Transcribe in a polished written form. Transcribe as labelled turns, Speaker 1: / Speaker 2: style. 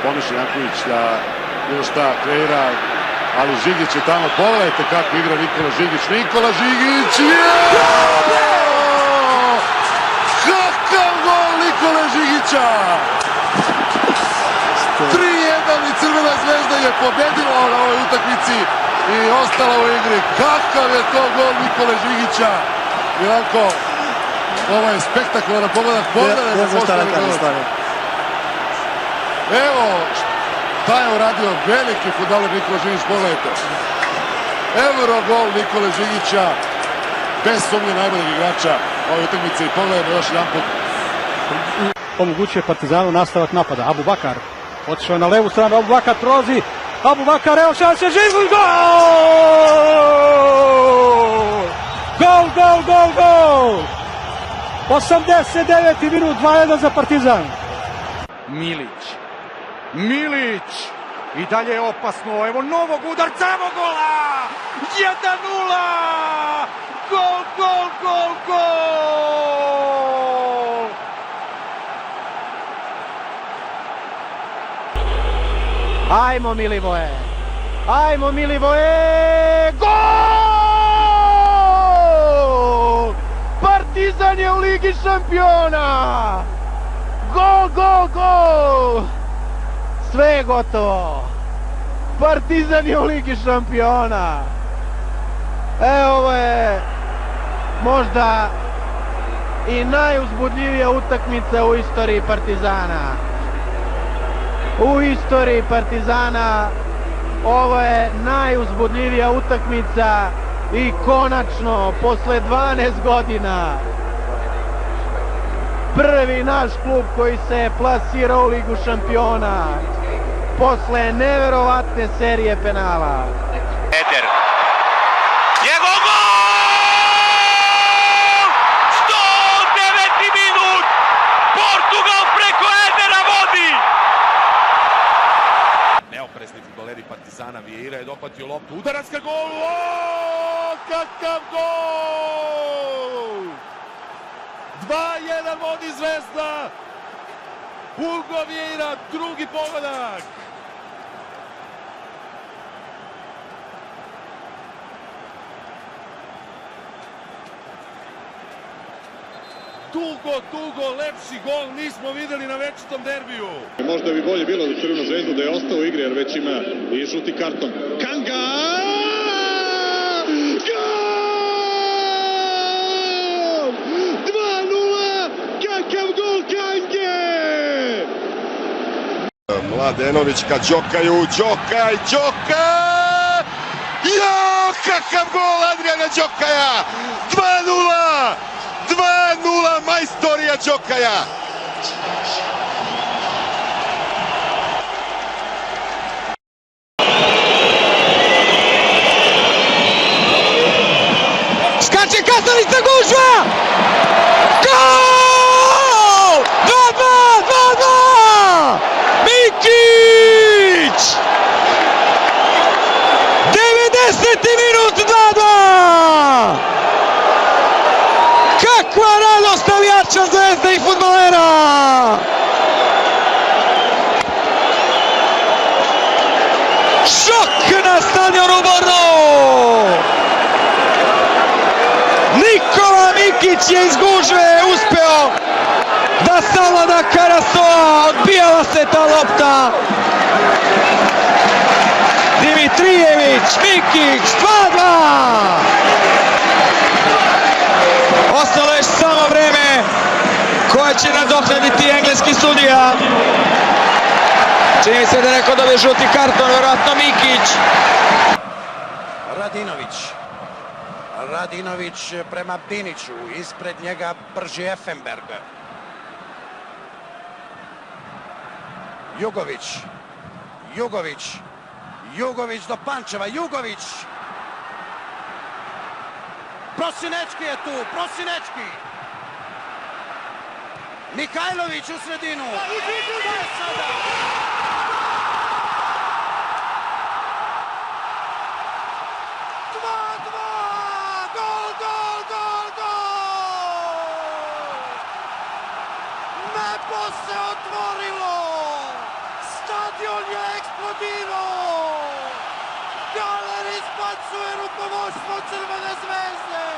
Speaker 1: pomišlja Janković da bilo šta kreira, ali Žigić je tamo, pogledajte kako igra Nikola Žigić. Nikola Žigić je! Kakav gol Nikole Žigića! 3:1 i Crvena zvezda je pobedila na ovoj utakmici i ostala u igri. Kakav je to gol Nikole Žigića! Milanko, ovo je spektakularan pogodak. Evo šta je uradio veliki fudbaler Nikola Žigić, pogledajte. Eurogol Nikole Žigića, bez sumnje najboljeg igrača ove utakmice i pogledajmo još jedan put.
Speaker 2: Omogućuje Partizanu nastavak napada. Abu Bakar otišao na levu stranu, Abu Bakar prolazi, Abu Bakar, evo šanse, Žigić, gol! Gol, gol, gol, gol! 89. minut, 2:1 za Partizan.
Speaker 3: Milić, i dalje je opasno, evo novog udarca, evo gola! 1:0! Gol, gol, gol, gol!
Speaker 2: Ajmo Milivoje, gol! Partizan je u Ligi šampiona! Gol, gol, gol! Sve je gotovo. Partizan je u Ligi šampiona. Ovo je možda i najuzbudljivija utakmica u istoriji Partizana. U istoriji Partizana ovo je najuzbudljivija utakmica i konačno, posle 12 godina, prvi naš klub koji se plasirao u Ligu šampiona posle neverovatne serije penala.
Speaker 3: Eder. Njegov gol! 109. minut! Portugal preko Edera vodi! Neoprezni fudbaleri Partizana, Vieira je dohvatio loptu, udarac ka golu! O, kakav gol! 2:1 vodi Zvezda! Hugo Vieira, drugi pogodak! Dugo lepši gol nismo videli na večitom derbiju.
Speaker 4: Možda bi bolje bilo za Crvenu zvezdu da je ostao u igri, jer već ima i žuti karton. Kanga! Gol! 2:0! Kakav gol Kange!
Speaker 5: Mladenović ka Đokaju, Đokaj! Jo, kakav gol Adriana Đokaja! 2:0! 2:0 majstorija Đokaja!
Speaker 2: Skače Kasalica, gužva! Gol! 2:2! Mikić! 90. minut, 2:2! Kakva radost navijača Zvezde i fudbalera! Šok na stadionu Bordeaux! Nikola Mikić je iz gužve uspeo da savlada Karasoa, odbijala se ta lopta. Dimitrijević, Mikić, 2:2! Ostalo je samo vreme koje će nadoknaditi engleski sudija. Čini se da neko dobije žuti karton, vjerojatno Mikić.
Speaker 6: Radinović prema Biniću, ispred njega brži Effenberg. Jugović do Pančeva, Prosinečki je tu, Mihajlović u sredinu. Nebo se otvorilo!
Speaker 7: Prebacuje rukovodstvo Crvene zvezde!